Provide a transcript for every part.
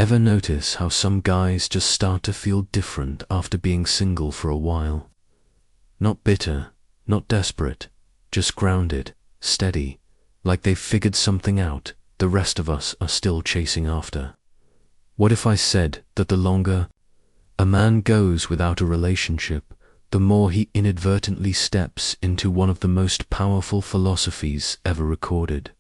Ever notice how some guys just start to feel different after being single for a while? Not bitter, not desperate, just grounded, steady, like they've figured something out the rest of us are still chasing after. What if I said that the longer a man goes without a relationship, the more he inadvertently steps into one of the most powerful philosophies ever recorded,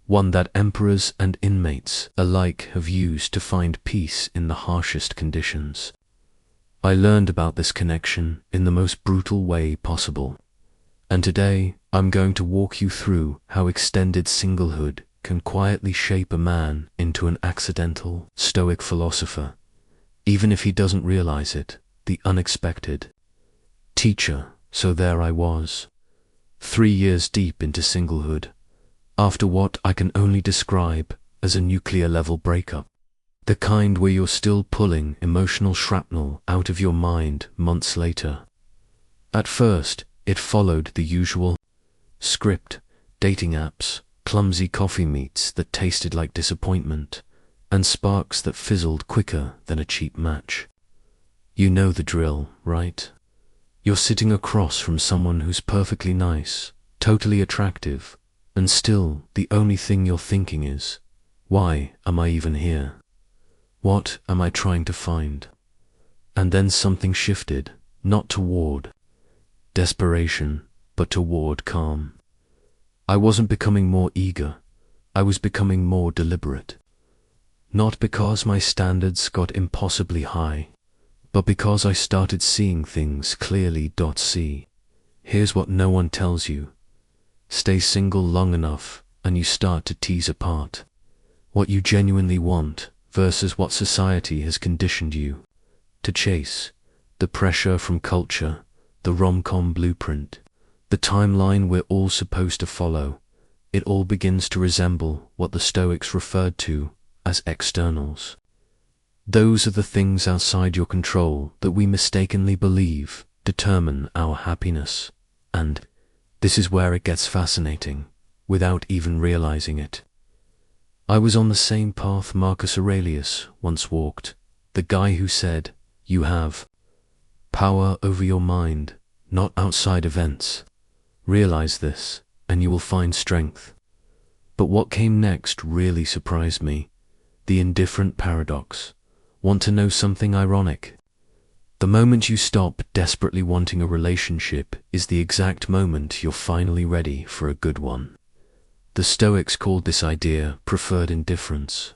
one that emperors and inmates alike have used to find peace in the harshest conditions? I learned about this connection in the most brutal way possible, and today I'm going to walk you through how extended singlehood can quietly shape a man into an accidental Stoic philosopher, even if he doesn't realize it, the unexpected teacher. So there I was, 3 years deep into singlehood, after what I can only describe as a nuclear-level breakup, the kind where you're still pulling emotional shrapnel out of your mind months later. At first, it followed the usual script: dating apps, clumsy coffee meets that tasted like disappointment, and sparks that fizzled quicker than a cheap match. You know the drill, right? You're sitting across from someone who's perfectly nice, totally attractive, and still the only thing you're thinking is, why am I even here? What am I trying to find? And then something shifted, not toward desperation, but toward calm. I wasn't becoming more eager, I was becoming more deliberate. Not because my standards got impossibly high, but because I started seeing things clearly. See, here's what no one tells you. Stay single long enough and you start to tease apart what you genuinely want versus what society has conditioned you to chase, the pressure from culture, the rom-com blueprint, the timeline we're all supposed to follow. It all begins to resemble what the Stoics referred to as externals. Those are the things outside your control that we mistakenly believe determine our happiness. And this is where it gets fascinating, without even realizing it. I was on the same path Marcus Aurelius once walked, the guy who said, "You have power over your mind, not outside events. Realize this, and you will find strength." But what came next really surprised me. The indifferent paradox. Want to know something ironic? The moment you stop desperately wanting a relationship is the exact moment you're finally ready for a good one. The Stoics called this idea preferred indifference.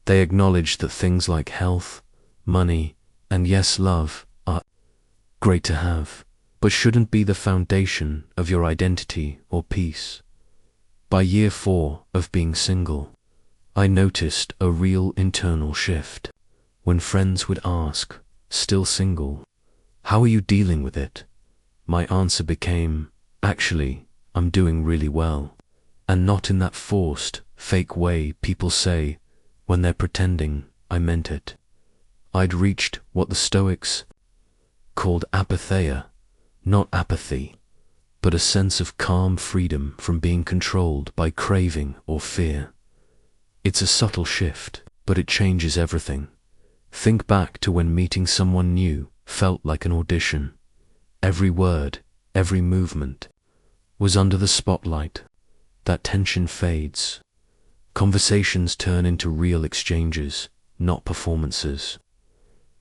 They acknowledged that things like health, money, and yes, love are great to have, but shouldn't be the foundation of your identity or peace. By year 4 of being single, I noticed a real internal shift. When friends would ask, "Still single? How are you dealing with it?" my answer became, "Actually, I'm doing really well." And not in that forced, fake way people say when they're pretending. I meant it. I'd reached what the Stoics called apatheia, not apathy, but a sense of calm freedom from being controlled by craving or fear. It's a subtle shift, but it changes everything. Think back to when meeting someone new felt like an audition. Every word, every movement was under the spotlight. That tension fades. Conversations turn into real exchanges, not performances.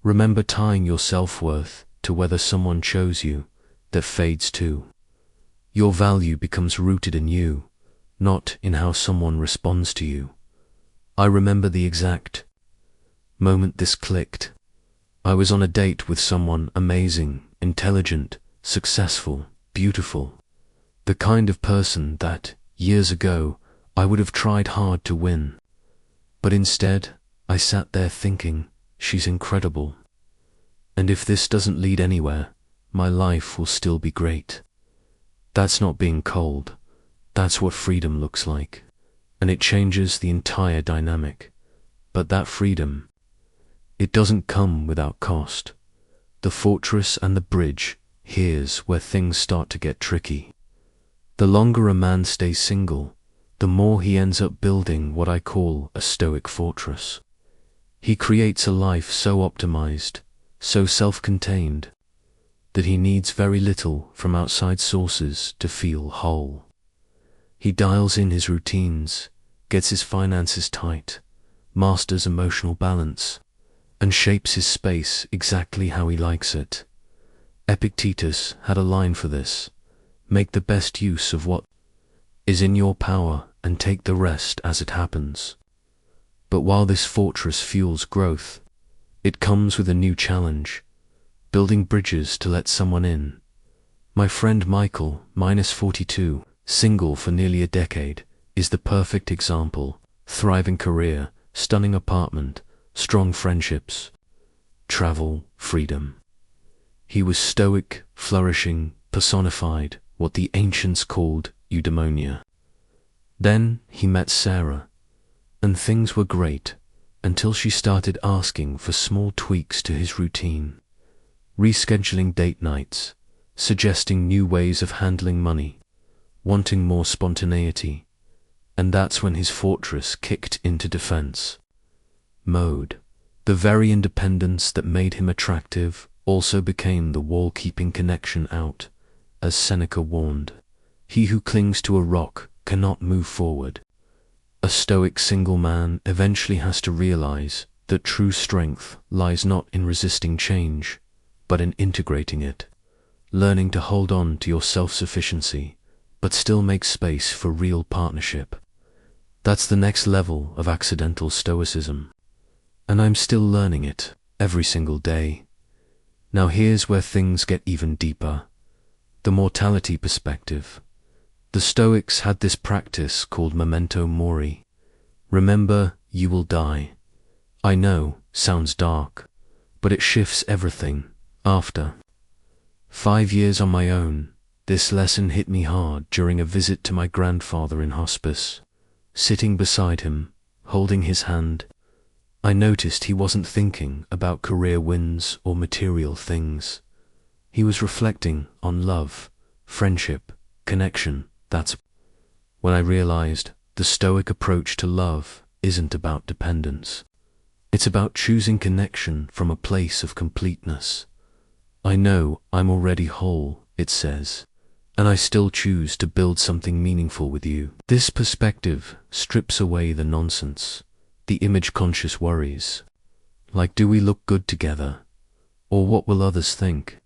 Remember tying your self-worth to whether someone chose you. That fades too. Your value becomes rooted in you, not in how someone responds to you. I remember the exact moment this clicked. I was on a date with someone amazing, intelligent, successful, beautiful. The kind of person that, years ago, I would have tried hard to win. But instead, I sat there thinking, she's incredible. And if this doesn't lead anywhere, my life will still be great. That's not being cold. That's what freedom looks like. And it changes the entire dynamic. But that freedom, it doesn't come without cost. The fortress and the bridge, here's where things start to get tricky. The longer a man stays single, the more he ends up building what I call a Stoic fortress. He creates a life so optimized, so self-contained, that he needs very little from outside sources to feel whole. He dials in his routines, gets his finances tight, masters emotional balance, and shapes his space exactly how he likes it. Epictetus had a line for this: make the best use of what is in your power and take the rest as it happens. But while this fortress fuels growth, it comes with a new challenge: building bridges to let someone in. My friend Michael, -42, single for nearly a decade, is the perfect example. Thriving career, stunning apartment, strong friendships, travel, freedom. He was stoic, flourishing, personified, what the ancients called eudaimonia. Then he met Sarah, and things were great until she started asking for small tweaks to his routine, rescheduling date nights, suggesting new ways of handling money, wanting more spontaneity, and that's when his fortress kicked into defense mode. The very independence that made him attractive also became the wall keeping connection out. As Seneca warned, he who clings to a rock cannot move forward. A stoic single man eventually has to realize that true strength lies not in resisting change, but in integrating it, learning to hold on to your self-sufficiency, but still make space for real partnership. That's the next level of accidental stoicism, and I'm still learning it every single day. Now here's where things get even deeper: the mortality perspective. The Stoics had this practice called memento mori. Remember, you will die. I know, sounds dark, but it shifts everything. After 5 years on my own, this lesson hit me hard during a visit to my grandfather in hospice. Sitting beside him, holding his hand, I noticed he wasn't thinking about career wins or material things. He was reflecting on love, friendship, connection. That's when I realized the Stoic approach to love isn't about dependence. It's about choosing connection from a place of completeness. I know I'm already whole, it says, and I still choose to build something meaningful with you. This perspective strips away the nonsense, the image-conscious worries, like do we look good together, or what will others think?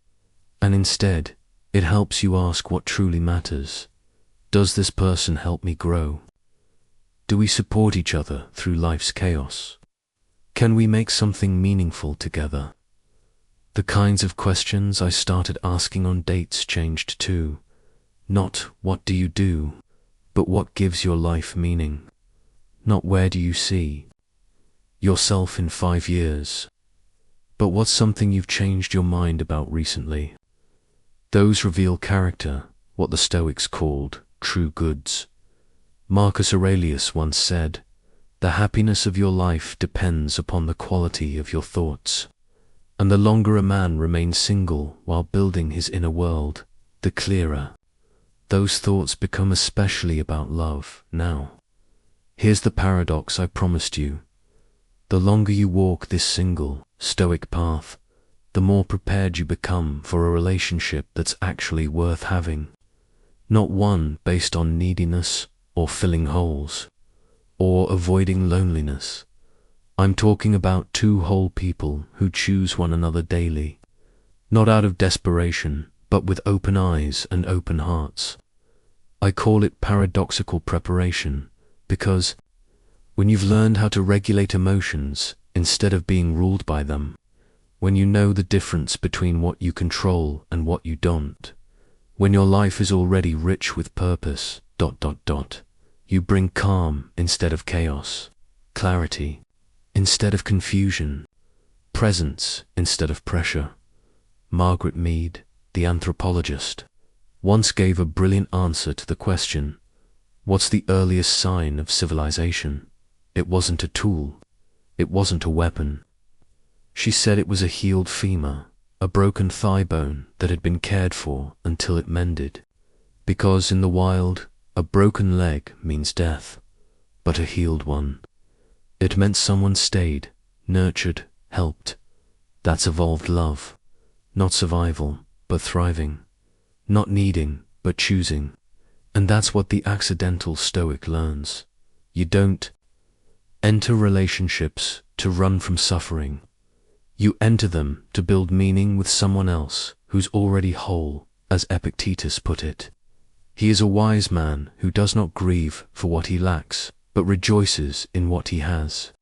And instead, it helps you ask what truly matters. Does this person help me grow? Do we support each other through life's chaos? Can we make something meaningful together? The kinds of questions I started asking on dates changed too. Not what do you do, but what gives your life meaning. Not where do you see yourself in 5 years, but what's something you've changed your mind about recently. Those reveal character, what the Stoics called true goods. Marcus Aurelius once said, "The happiness of your life depends upon the quality of your thoughts." And the longer a man remains single while building his inner world, the clearer those thoughts become, especially about love. Now, here's the paradox I promised you. The longer you walk this single, Stoic path, the more prepared you become for a relationship that's actually worth having. Not one based on neediness or filling holes, or avoiding loneliness. I'm talking about 2 whole people who choose one another daily, not out of desperation, but with open eyes and open hearts. I call it paradoxical preparation, because when you've learned how to regulate emotions instead of being ruled by them, when you know the difference between what you control and what you don't, when your life is already rich with purpose, you bring calm instead of chaos, clarity instead of confusion, presence instead of pressure. Margaret Mead, the anthropologist, once gave a brilliant answer to the question, what's the earliest sign of civilization? It wasn't a tool. It wasn't a weapon. She said it was a healed femur, a broken thigh bone that had been cared for until it mended. Because in the wild, a broken leg means death, but a healed one, it meant someone stayed, nurtured, helped. That's evolved love. Not survival, but thriving. Not needing, but choosing. And that's what the accidental Stoic learns. You don't enter relationships to run from suffering. You enter them to build meaning with someone else who's already whole, as Epictetus put it. He is a wise man who does not grieve for what he lacks, but rejoices in what he has.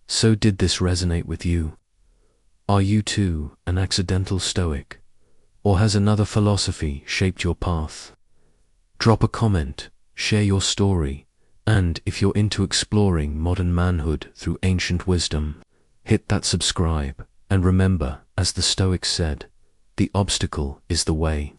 So did this resonate with you? Are you too an accidental Stoic? Or has another philosophy shaped your path? Drop a comment, share your story, and if you're into exploring modern manhood through ancient wisdom, hit that subscribe, and remember, as the Stoics said, the obstacle is the way.